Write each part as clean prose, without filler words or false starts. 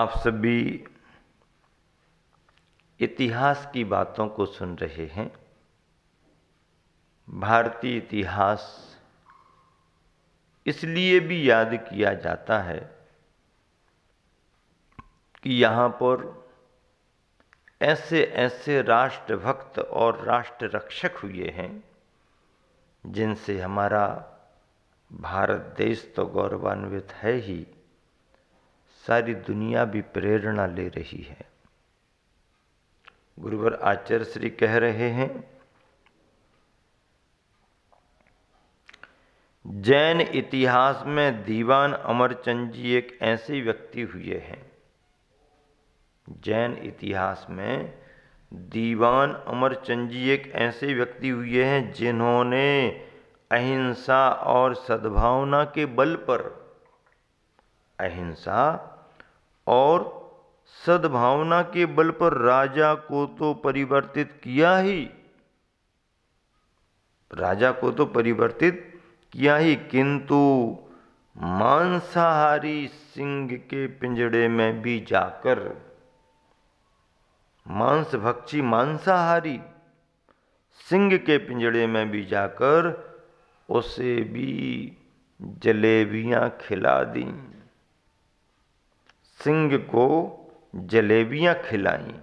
आप सभी इतिहास की बातों को सुन रहे हैं। भारतीय इतिहास इसलिए भी याद किया जाता है कि यहाँ पर ऐसे ऐसे राष्ट्रभक्त और राष्ट्र रक्षक हुए हैं जिनसे हमारा भारत देश तो गौरवान्वित है ही, सारी दुनिया भी प्रेरणा ले रही है। गुरुवर आचार्य श्री कह रहे हैं, जैन इतिहास में दीवान अमरचंद जी एक ऐसे व्यक्ति हुए हैं। जैन इतिहास में दीवान अमरचंद जी एक ऐसे व्यक्ति हुए हैं जिन्होंने अहिंसा और सद्भावना के बल पर, अहिंसा और सद्भावना के बल पर राजा को तो परिवर्तित किया ही, राजा को तो परिवर्तित किया ही, किंतु मांसाहारी सिंह के पिंजड़े में भी जाकर, मांसभक्षी मांसाहारी सिंह के पिंजड़े में भी जाकर उसे भी जलेबियां खिला दी। सिंह को जलेबियां खिलाई।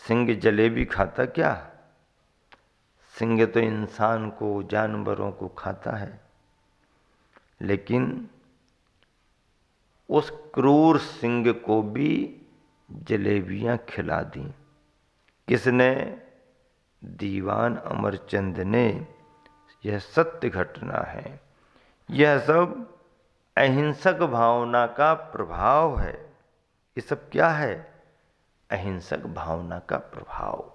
सिंह जलेबी खाता क्या? सिंह तो इंसान को, जानवरों को खाता है, लेकिन उस क्रूर सिंह को भी जलेबियां खिला दी। किसने? दीवान अमरचंद ने। यह सत्य घटना है। यह सब अहिंसक भावना का प्रभाव है। ये सब क्या है? अहिंसक भावना का प्रभाव।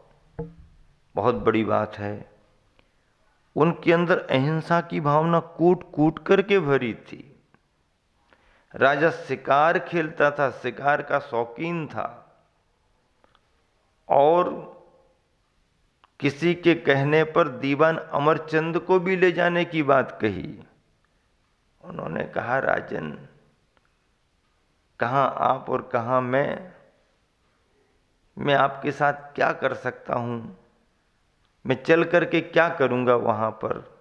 बहुत बड़ी बात है। उनके अंदर अहिंसा की भावना कूट कूट करके भरी थी। राजा शिकार खेलता था, शिकार का शौकीन था, और किसी के कहने पर दीवान अमरचंद को भी ले जाने की बात कही। उन्होंने कहा, राजन, कहाँ आप और कहाँ मैं आपके साथ क्या कर सकता हूं? मैं चल करके क्या करूंगा वहां पर?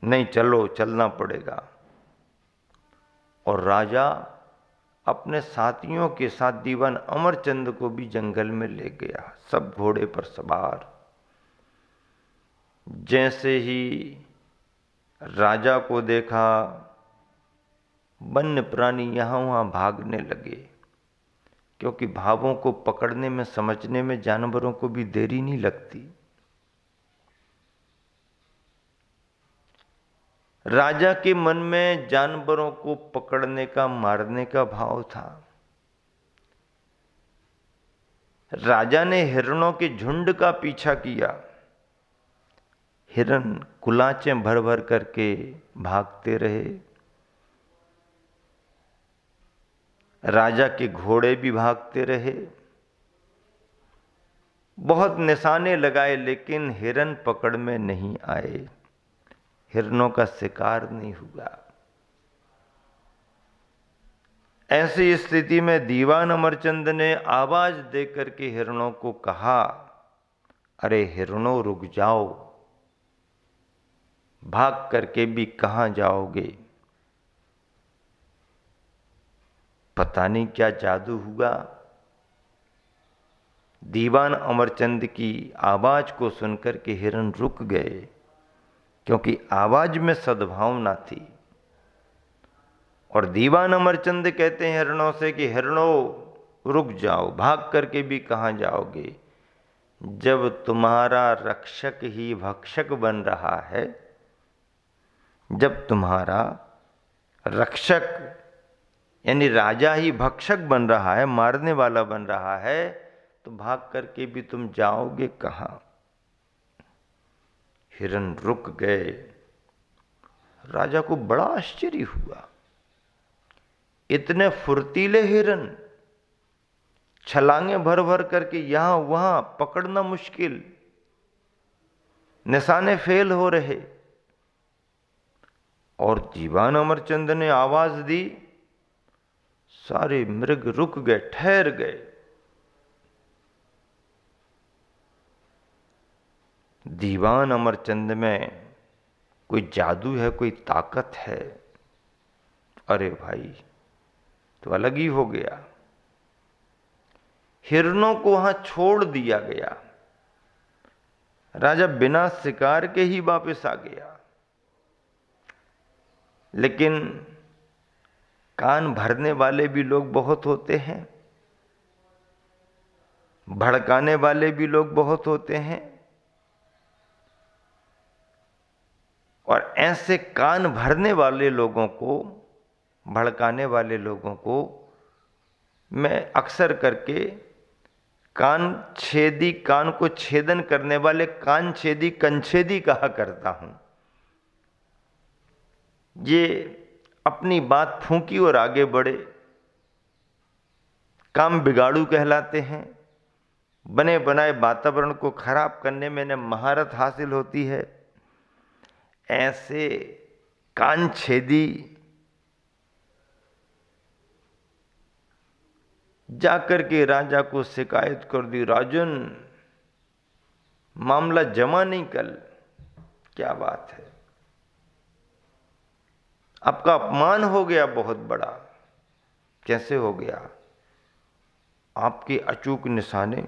नहीं, चलो, चलना पड़ेगा। और राजा अपने साथियों के साथ दीवान अमरचंद को भी जंगल में ले गया, सब घोड़े पर सवार। जैसे ही राजा को देखा, वन्य प्राणी यहां वहां भागने लगे, क्योंकि भावों को पकड़ने में, समझने में जानवरों को भी देरी नहीं लगती। राजा के मन में जानवरों को पकड़ने का, मारने का भाव था। राजा ने हिरणों के झुंड का पीछा किया। हिरण कुलाचें भर भर करके भागते रहे। राजा के घोड़े भी भागते रहे। बहुत निशाने लगाए, लेकिन हिरण पकड़ में नहीं आए। हिरणों का शिकार नहीं हुआ। ऐसी स्थिति में दीवान अमरचंद ने आवाज देकर के हिरणों को कहा, अरे हिरणों, रुक जाओ, भाग करके भी कहां जाओगे? पता नहीं क्या जादू हुआ। दीवान अमरचंद की आवाज को सुनकर के हिरण रुक गए, क्योंकि आवाज में सद्भावना थी। और दीवान अमरचंद कहते हैं हिरणों से कि हिरणों, रुक जाओ, भाग करके भी कहां जाओगे? जब तुम्हारा रक्षक ही भक्षक बन रहा है, जब तुम्हारा रक्षक यानी राजा ही भक्षक बन रहा है, मारने वाला बन रहा है, तो भाग करके भी तुम जाओगे कहां? हिरण रुक गए। राजा को बड़ा आश्चर्य हुआ। इतने फुर्तीले हिरण, छलांगे भर भर करके यहां वहां, पकड़ना मुश्किल, निशाने फेल हो रहे। और दीवान अमरचंद ने आवाज दी, सारे मृग रुक गए, ठहर गए। दीवान अमरचंद में कोई जादू है, कोई ताकत है। अरे भाई, तो अलग ही हो गया। हिरणों को वहां छोड़ दिया गया, राजा बिना शिकार के ही वापस आ गया। लेकिन कान भरने वाले भी लोग बहुत होते हैं, भड़काने वाले भी लोग बहुत होते हैं। और ऐसे कान भरने वाले लोगों को, भड़काने वाले लोगों को मैं अक्सर करके कान को छेदन करने वाले कान छेदी कंछेदी कहा करता हूं। ये अपनी बात फूंकी और आगे बढ़े, काम बिगाड़ू कहलाते हैं। बने बनाए वातावरण को खराब करने में इन्हें महारत हासिल होती है। ऐसे कान छेदी जाकर के राजा को शिकायत कर दी, राजन मामला जमा नहीं कल। क्या बात है, आपका अपमान हो गया बहुत बड़ा। कैसे हो गया? आपके अचूक निशाने,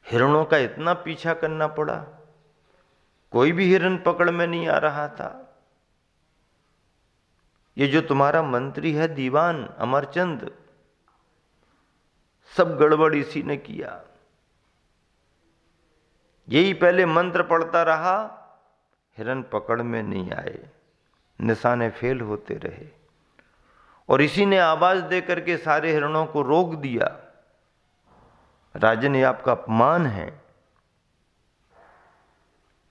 हिरणों का इतना पीछा करना पड़ा, कोई भी हिरण पकड़ में नहीं आ रहा था। ये जो तुम्हारा मंत्री है दीवान अमरचंद, सब गड़बड़ इसी ने किया। यही पहले मंत्र पढ़ता रहा, हिरण पकड़ में नहीं आए, निशाने फेल होते रहे। और इसी ने आवाज देकर के सारे हिरणों को रोक दिया। राजन, ये आपका अपमान है।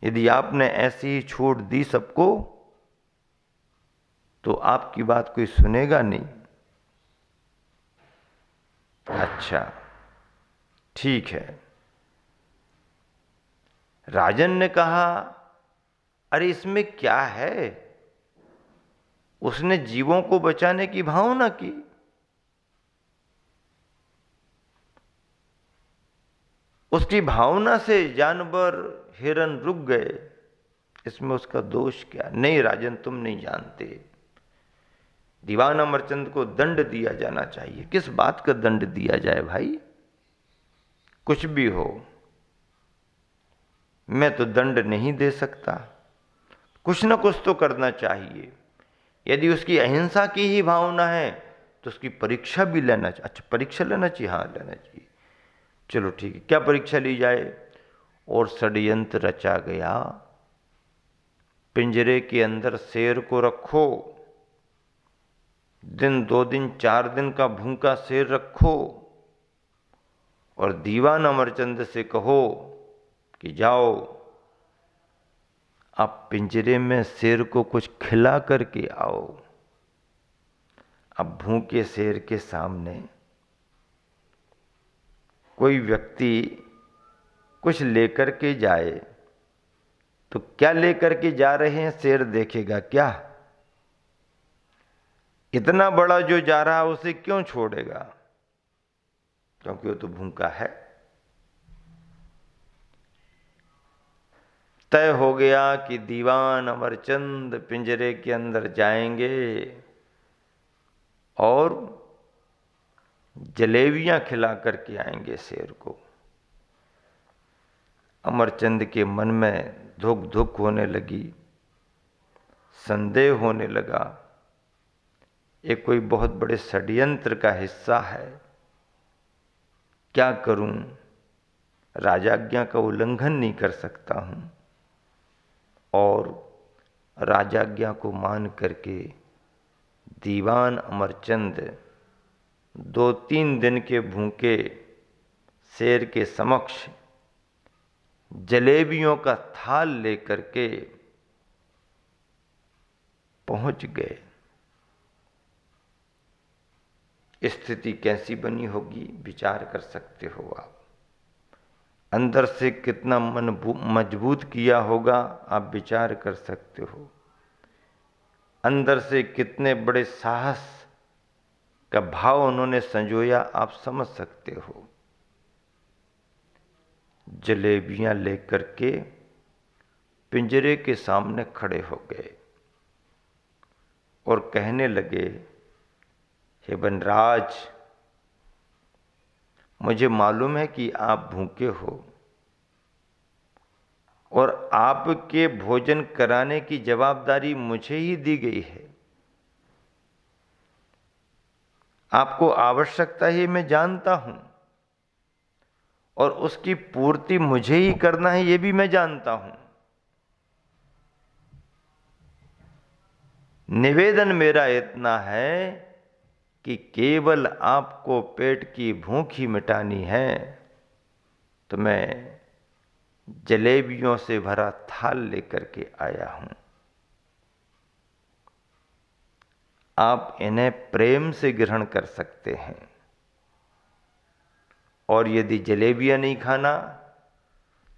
यदि आपने ऐसे ही छोड़ दी सबको, तो आपकी बात कोई सुनेगा नहीं। अच्छा, ठीक है। राजन ने कहा, अरे इसमें क्या है? उसने जीवों को बचाने की भावना की। उसकी भावना से जानवर, हिरण रुक गए, इसमें उसका दोष क्या? नहीं राजन, तुम नहीं जानते, दीवान अमरचंद को दंड दिया जाना चाहिए। किस बात का दंड दिया जाए भाई? कुछ भी हो, मैं तो दंड नहीं दे सकता। कुछ ना कुछ तो करना चाहिए। यदि उसकी अहिंसा की ही भावना है तो उसकी परीक्षा भी लेना चाहिए। अच्छा, परीक्षा लेना चाहिए? हाँ, लेना चाहिए। चलो ठीक है, क्या परीक्षा ली जाए? और षड्यंत्र रचा गया, पिंजरे के अंदर शेर को रखो, दिन 2 दिन 4 दिन का भूखा शेर रखो, और दीवान अमरचंद से कहो कि जाओ, आप पिंजरे में शेर को कुछ खिला करके आओ। अब भूखे शेर के सामने कोई व्यक्ति कुछ लेकर के जाए तो क्या लेकर के जा रहे हैं शेर देखेगा क्या? इतना बड़ा जो जा रहा है उसे क्यों छोड़ेगा? क्योंकि वो तो भूखा है। तय हो गया कि दीवान अमरचंद पिंजरे के अंदर जाएंगे और जलेबियां खिला करके आएंगे शेर को। अमरचंद के मन में धुक धुक होने लगी, संदेह होने लगा, ये कोई बहुत बड़े षड्यंत्र का हिस्सा है। क्या करूं? राजाज्ञा का उल्लंघन नहीं कर सकता हूं। और राजाज्ञा को मान करके दीवान अमरचंद 2-3 दिन के भूखे शेर के समक्ष जलेबियों का थाल लेकर के पहुंच गए। स्थिति कैसी बनी होगी विचार कर सकते हो आप। अंदर से कितना मन मजबूत किया होगा आप विचार कर सकते हो। अंदर से कितने बड़े साहस का भाव उन्होंने संजोया आप समझ सकते हो। जलेबियां लेकर के पिंजरे के सामने खड़े हो गए और कहने लगे, हे वनराज, मुझे मालूम है कि आप भूखे हो और आपके भोजन कराने की जवाबदारी मुझे ही दी गई है। आपको आवश्यकता है मैं जानता हूं और उसकी पूर्ति मुझे ही करना है ये भी मैं जानता हूं। निवेदन मेरा इतना है कि केवल आपको पेट की भूख ही मिटानी है तो मैं जलेबियों से भरा थाल लेकर के आया हूं। आप इन्हें प्रेम से ग्रहण कर सकते हैं और यदि जलेबियां नहीं खाना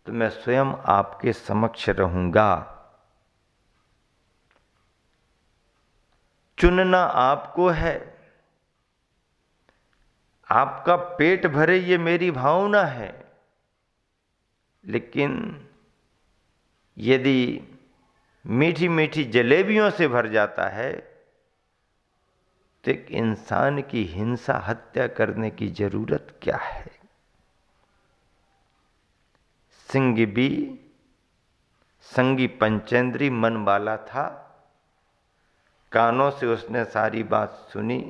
तो मैं स्वयं आपके समक्ष रहूंगा। चुनना आपको है, आपका पेट भरे ये मेरी भावना है, लेकिन यदि मीठी मीठी जलेबियों से भर जाता है तो एक इंसान की हिंसा हत्या करने की जरूरत क्या है। सिंह भी संगी पंचेंद्री मन वाला था, कानों से उसने सारी बात सुनी,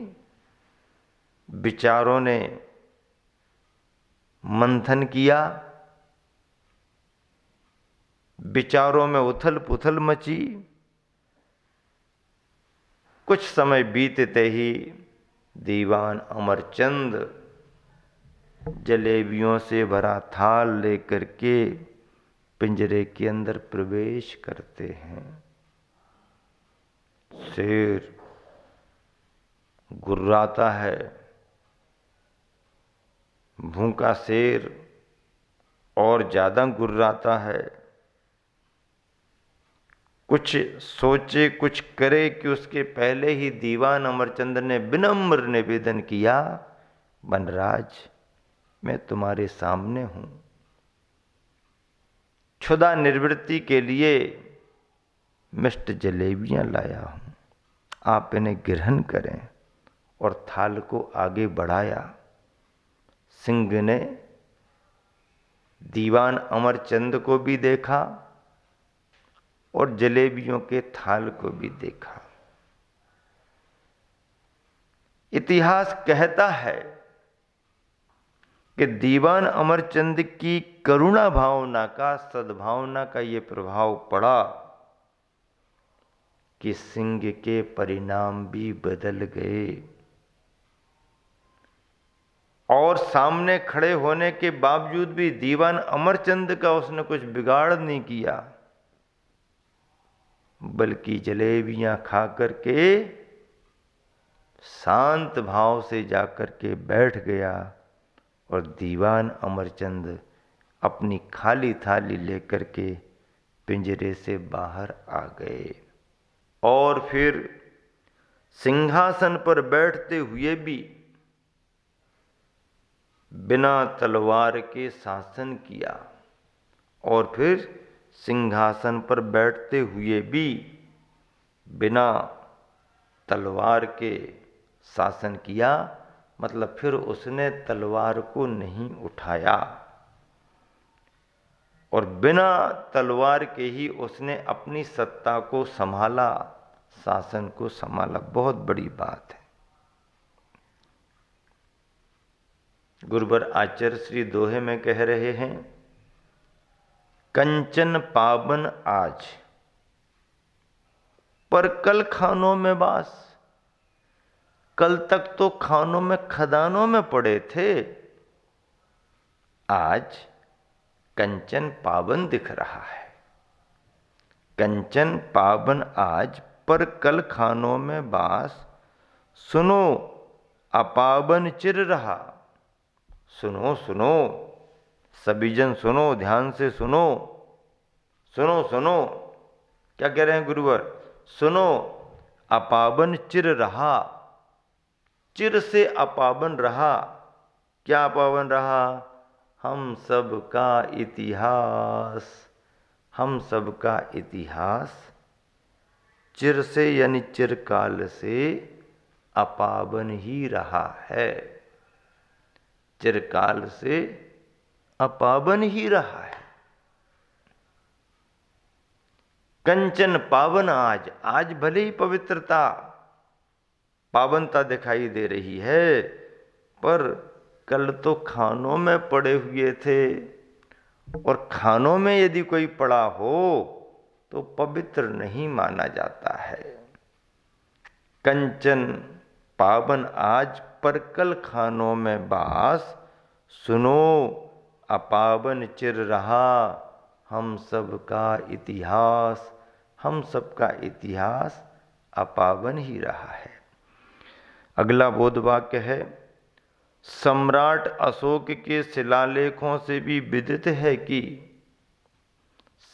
विचारों ने मंथन किया, विचारों में उथल पुथल मची। कुछ समय बीतते ही दीवान अमरचंद जलेबियों से भरा थाल लेकर के पिंजरे के अंदर प्रवेश करते हैं। शेर गुर्राता है, भूखा शेर और ज्यादा गुर्राता है। कुछ सोचे कुछ करे कि उसके पहले ही दीवान अमरचंद ने विनम्र निवेदन किया, वनराज, मैं तुम्हारे सामने हूं, क्षुधा निवृत्ति के लिए मिष्ट जलेबियां लाया हूं, आप इन्हें ग्रहण करें। और थाल को आगे बढ़ाया। सिंह ने दीवान अमरचंद को भी देखा और जलेबियों के थाल को भी देखा। इतिहास कहता है कि दीवान अमरचंद की करुणा भावना का, सद्भावना का ये प्रभाव पड़ा कि सिंह के परिणाम भी बदल गए और सामने खड़े होने के बावजूद भी दीवान अमरचंद का उसने कुछ बिगाड़ नहीं किया, बल्कि जलेबियां खा करके शांत भाव से जाकर के बैठ गया और दीवान अमरचंद अपनी खाली थाली लेकर के पिंजरे से बाहर आ गए। और फिर सिंहासन पर बैठते हुए भी बिना तलवार के शासन किया और फिर सिंहासन पर बैठते हुए भी बिना तलवार के शासन किया। मतलब फिर उसने तलवार को नहीं उठाया और बिना तलवार के ही उसने अपनी सत्ता को संभाला, शासन को संभाला। बहुत बड़ी बात है। गुरुवर आचार्य श्री दोहे में कह रहे हैं, कंचन पावन आज पर कल खानों में वास। कल तक तो खानों में खदानों में पड़े थे, आज कंचन पावन दिख रहा है। कंचन पावन आज पर कल खानों में वास, सुनो अपावन चिर रहा। सुनो सुनो, सभी जन सुनो, ध्यान से सुनो, सुनो सुनो। क्या कह रहे हैं गुरुवर? सुनो, अपावन चिर रहा। चिर से अपावन रहा। क्या अपावन रहा? हम सब का इतिहास। हम सब का इतिहास चिर से यानी चिरकाल से अपावन ही रहा है। चिरकाल से अपावन ही रहा है। कंचन पावन आज, आज भले ही पवित्रता पावनता दिखाई दे रही है, पर कल तो खानों में पड़े हुए थे, और खानों में यदि कोई पड़ा हो तो पवित्र नहीं माना जाता है। कंचन पावन आज, पर कल खानों में बास। सुनो अपावन चिर रहा हम सब का इतिहास। हम सब का इतिहास अपावन ही रहा है। अगला बोध वाक्य है, सम्राट अशोक के शिलालेखों से भी विदित है कि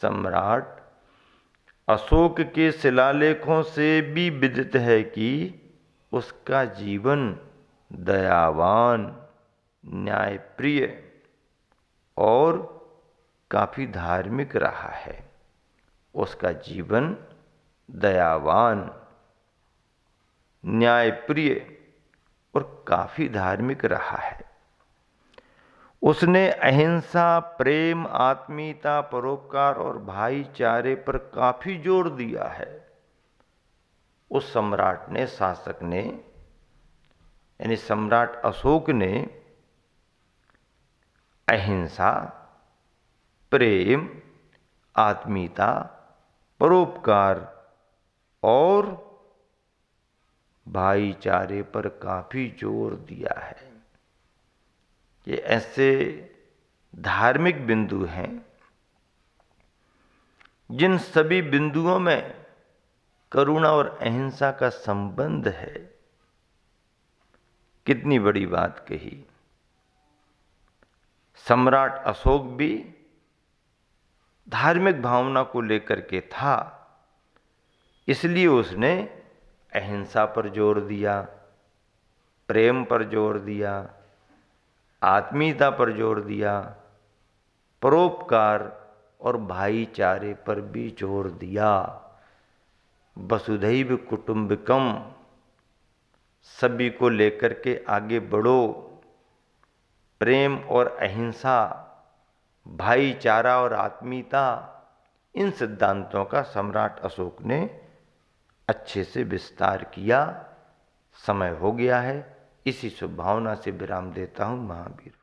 सम्राट अशोक के शिलालेखों से भी विदित है कि उसका जीवन दयावान, न्यायप्रिय और काफी धार्मिक रहा है। उसका जीवन दयावान, न्यायप्रिय और काफी धार्मिक रहा है। उसने अहिंसा, प्रेम, आत्मीयता, परोपकार और भाईचारे पर काफी जोर दिया है। उस सम्राट ने, शासक ने, यानी सम्राट अशोक ने अहिंसा, प्रेम, आत्मीयता, परोपकार और भाईचारे पर काफी जोर दिया है। ये ऐसे धार्मिक बिंदु हैं जिन सभी बिंदुओं में करुणा और अहिंसा का संबंध है। कितनी बड़ी बात कही। सम्राट अशोक भी धार्मिक भावना को लेकर के था, इसलिए उसने अहिंसा पर जोर दिया, प्रेम पर जोर दिया, आत्मीयता पर जोर दिया, परोपकार और भाईचारे पर भी जोर दिया। वसुधैव कुटुंबकम, सभी को लेकर के आगे बढ़ो। प्रेम और अहिंसा, भाईचारा और आत्मीयता, इन सिद्धांतों का सम्राट अशोक ने अच्छे से विस्तार किया। समय हो गया है, इसी शुभ भावना से विराम देता हूं। महावीर।